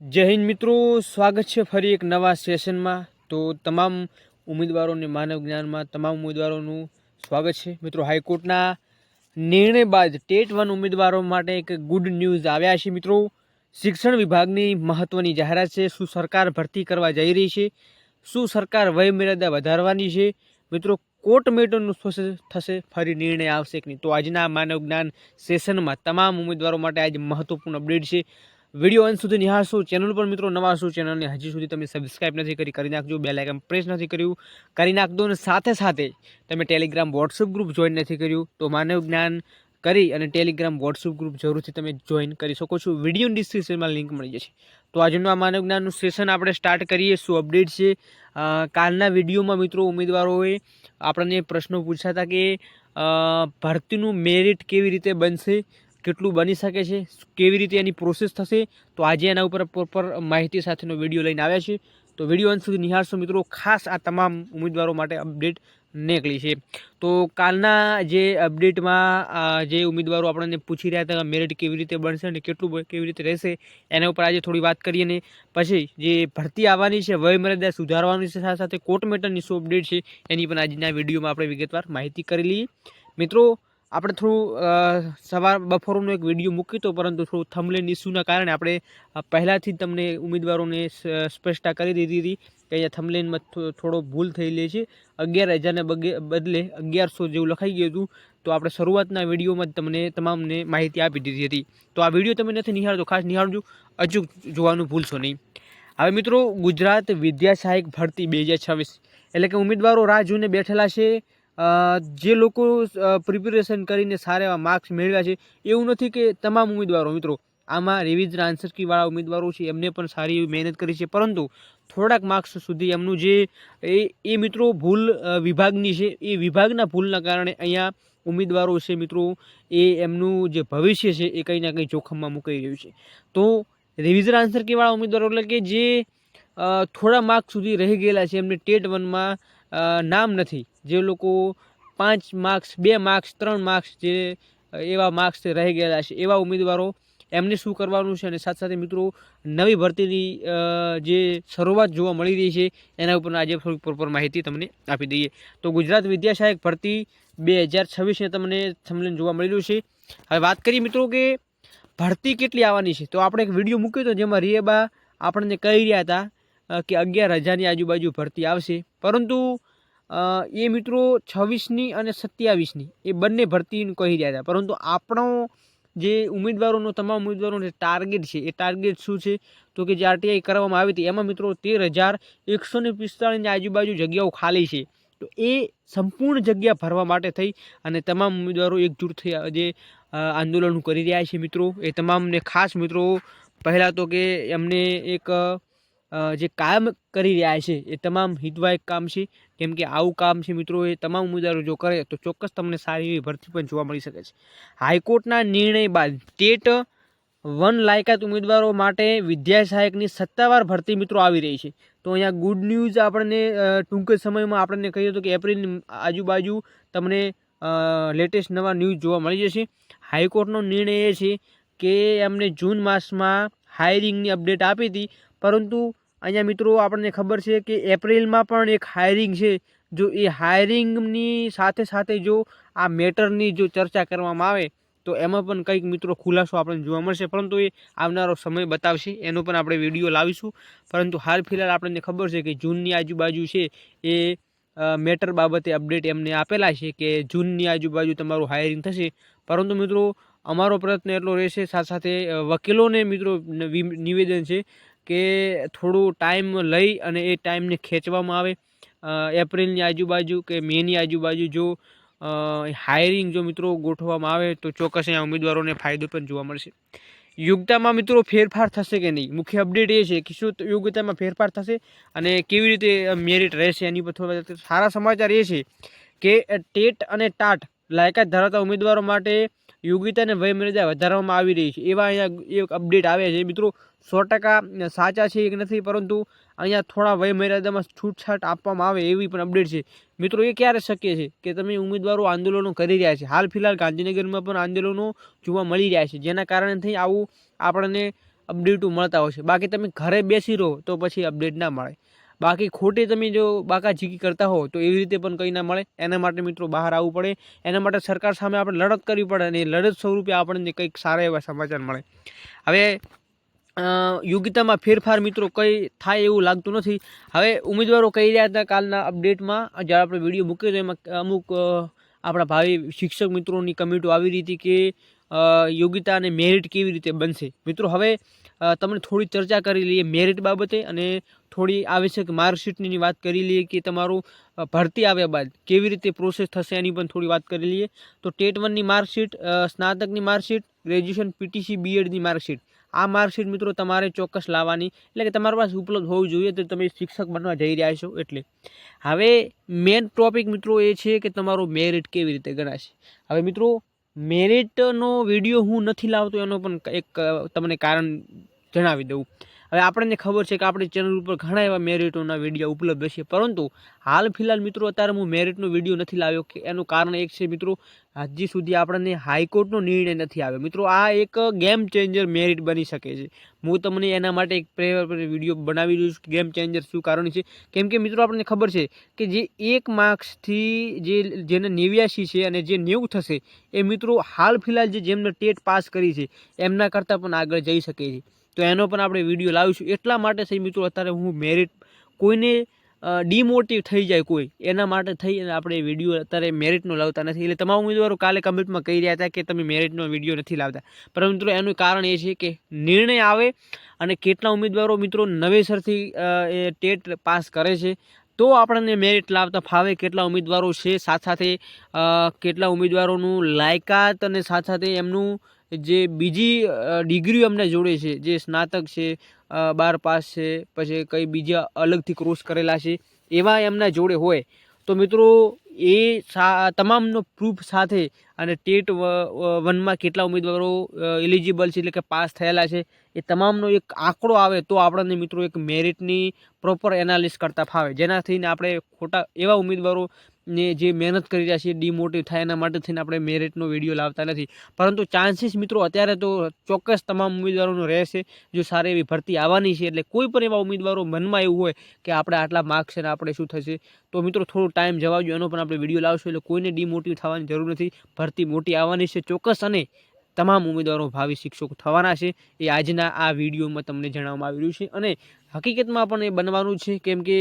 जय हिंद मित्रों, स्वागत है फरी एक नवा सेशन में। तो तमाम उम्मीदवारों ने मानव ज्ञान में तमाम उम्मीदवारों स्वागत है। मित्रों, हाईकोर्टना निर्णय बाद टेट 1 उम्मीदवारों माटे एक गुड न्यूज आव्या छे। मित्रों, शिक्षण विभागनी महत्वनी जाहेरात छे। शुं सरकार भरती करवा जई रही छे? शुं सरकार वय मर्यादा वधारवानी छे? मित्रों, कोर्ट मेटरनुं थशे, फरी निर्णय आवशे के नहीं? तो आजना मानव ज्ञान सेशन में तमाम उम्मीदवारों माटे आज महत्वपूर्ण अपडेट छे। विडियो अंत सुधी निहाळशो। चैनल पर मित्रों नवा छो, चैनल ने हजी सुधी तमे सब्सक्राइब नहीं करी नाखजो। बेल आइकन प्रेस नहीं कर्युं, करी नाखदो। अने साथे साथे तमे टेलिग्राम वॉट्सएप ग्रुप जॉइन नहीं कर्युं तो मानव ज्ञान करी अने टेलिग्राम वॉट्सएप ग्रुप जरूरथी तमे जॉइन करी शको छो। विडियो डिस्क्रिप्शन में लिंक मळी जशे। तो आजनुं आ मानव ज्ञाननुं सेशन आपणे स्टार्ट करीए। शुं अपडेट छे? कालना विडियोमां मित्रों उम्मीदवारोए आपणे प्रश्नो पूछ्या हता के भरतीनुं मेरिट केवी रीते बनशे, કેટલું બની શકે છે, કેવી રીતે એની પ્રોસેસ થશે, તો આજે એના ઉપર પ્રોપર માહિતી સાથેનો વિડીયો લઈને આવ્યા છે। તો વિડીયો અંત સુધી નિહાળશો મિત્રો। ખાસ આ તમામ ઉમેદવારો માટે અપડેટ નીકળી છે। તો કાલના જે અપડેટમાં જે ઉમેદવારો આપણને પૂછી રહ્યા હતા મેરિટ કેવી રીતે બનશે અને કેટલું કેવી રીતે રહેશે એના ઉપર આજે થોડી વાત કરીએ ને પછી જે ભરતી આવવાની છે વયમર્યાદા સુધારવાની છે, સાથે સાથે કોર્ટ મેટરની શું અપડેટ છે એની પણ આજના વિડીયોમાં આપણે વિગતવાર માહિતી કરી લઈએ। મિત્રો, આપણે થોડું સવાર બપોરનો એક વિડીયો મૂક્યો હતો, પરંતુ થોડું થંબનેલ ઇસ્યુના કારણે આપણે પહેલાંથી જ તમને ઉમેદવારોને સ્પષ્ટતા કરી દીધી હતી કે અહીંયા થંબનેલમાં થોડો ભૂલ થયેલી છે। 11,000ને બદલે 1100 જેવું લખાઈ ગયું હતું। તો આપણે શરૂઆતના વિડીયોમાં જ તમને તમામને માહિતી આપી દીધી હતી। તો આ વિડીયો તમે નથી નિહાળતો, ખાસ નિહાળજો, અચૂક જોવાનું ભૂલશો નહીં। હવે મિત્રો, ગુજરાત વિદ્યા સહાયક ભરતી 2026 એટલે કે ઉમેદવારો રાહ જોઈને બેઠેલા છે। જે લોકો પ્રિપેરેશન કરીને સારા એવા માર્ક્સ મેળવ્યા છે, એવું નથી કે તમામ ઉમેદવારો મિત્રો આમાં રિવિઝન આન્સર કીવાળા ઉમેદવારો છે એમને પણ સારી એવી મહેનત કરી છે, પરંતુ થોડાક માર્ક્સ સુધી એમનું જે એ મિત્રો ભૂલ વિભાગની છે, એ વિભાગના ભૂલના કારણે અહીંયા ઉમેદવારો છે મિત્રો એ એમનું જે ભવિષ્ય છે એ કંઈ ના કંઈ જોખમમાં મુકાઈ રહ્યું છે। તો રિવિઝન આન્સર કીવાળા ઉમેદવારો એટલે કે જે થોડા માર્ક્સ સુધી રહી ગયેલા છે, એમને ટેટ 1માં નામ નથી, જે લોકો 5 માર્ક્સ 2 માર્ક્સ 3 માર્ક્સ જે એવા માર્ક્સ રહી ગયેલા છે એવા ઉમેદવારો એમને શું કરવાનું છે, અને સાથે સાથે મિત્રો નવી ભરતીની જે શરૂઆત જોવા મળી રહી છે એના ઉપર આજે થોડી પ્રોપર માહિતી તમને આપી દઈએ। તો ગુજરાત વિદ્યા સહાયક ભરતી 2026 તમને થંબનેલ જોવા મળી રહ્યું છે। હવે વાત કરીએ મિત્રો કે ભરતી કેટલી આવવાની છે, તો આપણે એક વિડીયો મૂક્યો હતો જેમાં રીએબા આપણને કહી રહ્યા હતા કે 11,000ની આજુબાજુ ભરતી આવશે, પરંતુ એ મિત્રો 26ની અને 27ની એ બંને ભરતીનું કહી રહ્યા હતા। પરંતુ આપણો જે ઉમેદવારોનો તમામ ઉમેદવારોનો ટાર્ગેટ છે એ ટાર્ગેટ શું છે, તો કે જે આરટીઆઈ કરવામાં આવી હતી એમાં મિત્રો 13,145ની આજુબાજુ જગ્યાઓ ખાલી છે। તો એ સંપૂર્ણ જગ્યા ભરવા માટે થઈ અને તમામ ઉમેદવારો એકજૂટ થઈ જે આંદોલન કરી રહ્યા છે મિત્રો, એ તમામને ખાસ મિત્રો પહેલાં તો કે એમને એક જે કામ કરી રહ્યા છે એ તમામ હિતવાયક કામ છે, કેમ કે આવું કામ છે મિત્રો એ તમામ ઉમેદવારો જો કરે તો ચોક્કસ તમને સારી એવી ભરતી પણ જોવા મળી શકે છે। હાઈકોર્ટના નિર્ણય બાદ ટેટ 1 લાયકાત ઉમેદવારો માટે વિદ્યા સહાયકની સત્તાવાર ભરતી મિત્રો આવી રહી છે। તો અહીંયા ગુડ ન્યૂઝ આપણને ટૂંક સમયમાં આપણને કહ્યું હતું કે એપ્રિલની આજુબાજુ તમને લેટેસ્ટ નવા ન્યૂઝ જોવા મળી જશે। હાઈકોર્ટનો નિર્ણય એ છે કે એમને જૂન માસમાં હાયરિંગની અપડેટ આપી હતી, પરંતુ અહીંયા મિત્રો આપણને ખબર છે કે એપ્રિલમાં પણ એક હાયરિંગ છે। જો એ હાયરિંગની સાથે સાથે જો આ મેટરની જો ચર્ચા કરવામાં આવે તો એમાં પણ કંઈક મિત્રો ખુલાસો આપણને જોવા મળશે, પરંતુ એ આવનારો સમય બતાવશે, એનો પણ આપણે વિડીયો લાવીશું। પરંતુ હાલ ફિલહાલ આપણને ખબર છે કે જૂનની આજુબાજુ છે એ મેટર બાબતે અપડેટ એમને આપેલા છે કે જૂનની આજુબાજુ તમારું હાયરિંગ થશે। પરંતુ મિત્રો અમારો પ્રયત્ન એટલો રહેશે, સાથે સાથે વકીલોને મિત્રો નિવેદન છે કે થોડું ટાઈમ લઈ અને એ ટાઈમને ખેંચવામાં આવે। એપ્રિલની આજુબાજુ કે મેની આજુબાજુ જો હાયરિંગ જો મિત્રો ગોઠવવામાં આવે તો ચોક્કસ અહીંયા ઉમેદવારોને ફાયદો પણ જોવા મળશે। યોગ્યતામાં મિત્રો ફેરફાર થશે કે નહીં, મુખ્ય અપડેટ એ છે કે શું યોગ્યતામાં ફેરફાર થશે અને કેવી રીતે મેરિટ રહેશે એની પર થોડા સારા સમાચાર એ છે કે ટેટ અને ટાટ લાયકાત ધરાવતા ઉમેદવારો માટે યોગ્યતા અને વયમર્યાદા વધારવામાં આવી રહી છે એવા અહીંયા એક અપડેટ આવ્યા છે મિત્રો। 100% સાચા છે એક નથી, પરંતુ અહીંયા થોડા વયમર્યાદામાં છૂટછાટ આપવામાં આવે એવી પણ અપડેટ છે મિત્રો। એ ક્યારે શક્ય છે કે તમે ઉમેદવારો આંદોલનો કરી રહ્યા છે, હાલ ફિલહાલ ગાંધીનગરમાં પણ આંદોલનો જોવા મળી રહ્યા છે, જેના કારણે થઈ આવું આપણને અપડેટો મળતા હોય છે. બાકી તમે ઘરે બેસી રહો તો પછી અપડેટ ના મળે. બાકી ખોટી તમે જો બાકાઝીકી કરતા હો તો એવી રીતે પણ કંઈ ના મળે. એના માટે મિત્રો બહાર આવવું પડે. એના માટે સરકાર સામે આપણે લડત કરવી પડે અને લડત સ્વરૂપે આપણને કંઈક સારા એવા સમાચાર મળે. હવે યોગ્યતામાં ફેરફાર મિત્રો કંઈ થાય એવું લાગતું નથી. હવે ઉમેદવારો કહી રહ્યા હતા કાલના અપડેટમાં જ્યારે આપણે વિડીયો મૂક્યો તો એમાં અમુક આપણા ભાવિ શિક્ષક મિત્રોની કમેન્ટો આવી રહી હતી કે યોગ્યતા અને મેરિટ કેવી રીતે બનશે. મિત્રો હવે તમને થોડી ચર્ચા કરી લઈએ મેરિટ બાબતે અને થોડી આવશ્યક માર્કશીટની વાત કરી લઈએ કે તમારું ભરતી આવ્યા બાદ કેવી રીતે પ્રોસેસ થશે એની પણ થોડી વાત કરી લઈએ. તો ટેટ 1ની માર્કશીટ, સ્નાતકની માર્કશીટ, ગ્રેજ્યુએશન પીટીસી બીએડની માર્કશીટ, આ માર્કશીટ મિત્રો તમારે ચોક્કસ લાવવાની, એટલે કે તમારી પાસે ઉપલબ્ધ હોવું જોઈએ તો તમે શિક્ષક બનવા જઈ રહ્યા છો. એટલે હવે મેન ટોપિક મિત્રો એ છે કે તમારું મેરિટ કેવી રીતે ગણાશે. હવે મિત્રો મેરિટનો વિડીયો હું નથી લાવતો એનો પણ એક તમને કારણ જણાવી દઉં. હવે આપણને ખબર છે કે આપણી ચેનલ ઉપર ઘણા એવા મેરિટોના વિડીયો ઉપલબ્ધ છે, પરંતુ હાલ ફિલહાલ મિત્રો અત્યારે હું મેરિટનો વિડીયો નથી લાવ્યો. કે એનું કારણ એક છે મિત્રો, હજી સુધી આપણને હાઈકોર્ટનો નિર્ણય નથી આવ્યો. મિત્રો આ એક ગેમ ચેન્જર મેરિટ બની શકે છે. હું તમને એના માટે એક વિડીયો બનાવી રહ્યું છું, ગેમ ચેન્જર શું કારણ છે. કેમ કે મિત્રો આપણને ખબર છે કે જે 1 માર્ક્સથી જેને 89 છે અને જે 90 થશે એ મિત્રો હાલ ફિલહાલ જેમને ટેટ પાસ કરી છે એમના કરતાં પણ આગળ જઈ શકે છે. તો એનો પણ આપણે વિડીયો લાવીશું. એટલા માટે થઈ મિત્રો અત્યારે હું મેરિટ કોઈને ડિમોટિવ થઈ જાય કોઈ એના માટે થઈ અને આપણે વિડીયો અત્યારે મેરિટનો લાવતા નથી. એટલે તમામ ઉમેદવારો કાલે કમેન્ટમાં કહી રહ્યા હતા કે તમે મેરિટનો વિડીયો નથી લાવતા, પરંતુ મિત્રો એનું કારણ એ છે કે નિર્ણય આવે અને કેટલા ઉમેદવારો મિત્રો નવેસરથી એ ટેટ પાસ કરે છે તો આપણને મેરિટ લાવતા ફાવે. કેટલા ઉમેદવારો છે, સાથે સાથે કેટલા ઉમેદવારોનું લાયકાત અને સાથે સાથે એમનું જે બીજી ડિગ્રીઓ એમને જોડે છે, જે સ્નાતક છે, 12 પાસ છે, પછી કંઈ બીજા અલગથી કોર્સ કરેલા છે એવા એમના જોડે હોય તો મિત્રો એ તમામનો પ્રૂફ સાથે અને ટેટ 1માં કેટલા ઉમેદવારો એલિજિબલ છે એટલે કે પાસ થયેલા છે એ તમામનો એક આંકડો આવે તો આપણને મિત્રો એક મેરિટની પ્રોપર એનાલિસ કરતા ફાવે, જેનાથી આપણે ખોટા એવા ઉમેદવારો ને જે મહેનત કરી રહ્યા છે ડિમોટિવ થાય એના માટે થઈને આપણે મેરિટનો વિડીયો લાવતા નથી. પરંતુ ચાન્સીસ મિત્રો અત્યારે તો ચોક્કસ તમામ ઉમેદવારોનો રહેશે જો સારી એવી ભરતી આવવાની છે. એટલે કોઈ પણ એવા ઉમેદવારો મનમાં એવું હોય કે આપણે આટલા માર્ક્સ છે ને આપણે શું થશે તો મિત્રો થોડો ટાઈમ જવાજો, એનો પણ આપણે વિડીયો લાવશું. એટલે કોઈને ડિમોટિવ થવાની જરૂર નથી. ભરતી મોટી આવવાની છે ચોક્કસ અને તમામ ઉમેદવારો ભાવિ શિક્ષકો થવાના છે એ આજના આ વિડીયોમાં તમને જણાવવામાં આવી રહ્યું છે. અને હકીકતમાં પણ એ બનવાનું છે, કેમ કે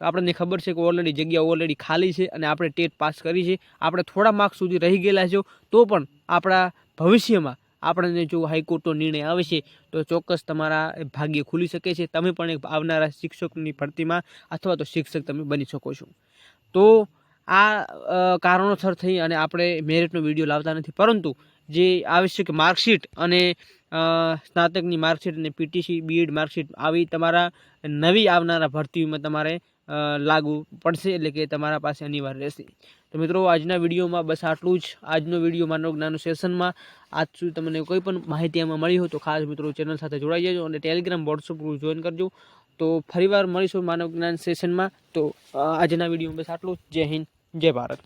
આપણને ખબર છે કે ઓલરેડી જગ્યા ઓલરેડી ખાલી છે અને આપણે ટેટ પાસ કરી છે. આપણે થોડા માર્ક્સ સુધી રહી ગયેલા છે તો પણ આપણા ભવિષ્યમાં આપણને જો હાઈકોર્ટનો નિર્ણય આવે છે તો ચોક્કસ તમારા ભાગ્ય ખુલી શકે છે. તમે પણ એક આવનારા શિક્ષકની ભરતીમાં અથવા તો શિક્ષક તમે બની શકો છો. તો આ કારણોસર થઈ અને આપણે મેરિટનો વિડીયો લાવતા નથી, પરંતુ જે આવશ્યક માર્કશીટ અને સ્નાતકની માર્કશીટ અને પીટીસી બીએડ માર્કશીટ આવી તમારા નવી આવનારા ભરતીમાં તમારે લાગુ પડશે, એટલે કે તમારા પાસે અનિવાર્ય રહેશે. તો મિત્રો આજના વિડીયોમાં બસ આટલું જ. આજનો વિડીયો માનવ જ્ઞાન સેશનમાં આજ સુધી તમને કોઈ પણ માહિતી આમાં મળી હોય તો ખાસ મિત્રો ચેનલ સાથે જોડાઈ જજો અને ટેલિગ્રામ વોટ્સઅપ ગ્રુપ જોઈન કરજો. તો ફરીવાર મળીશું માનવ જ્ઞાન સેશનમાં. તો આજના વિડીયોમાં બસ આટલું જ. જય હિન્દ, જય ભારત.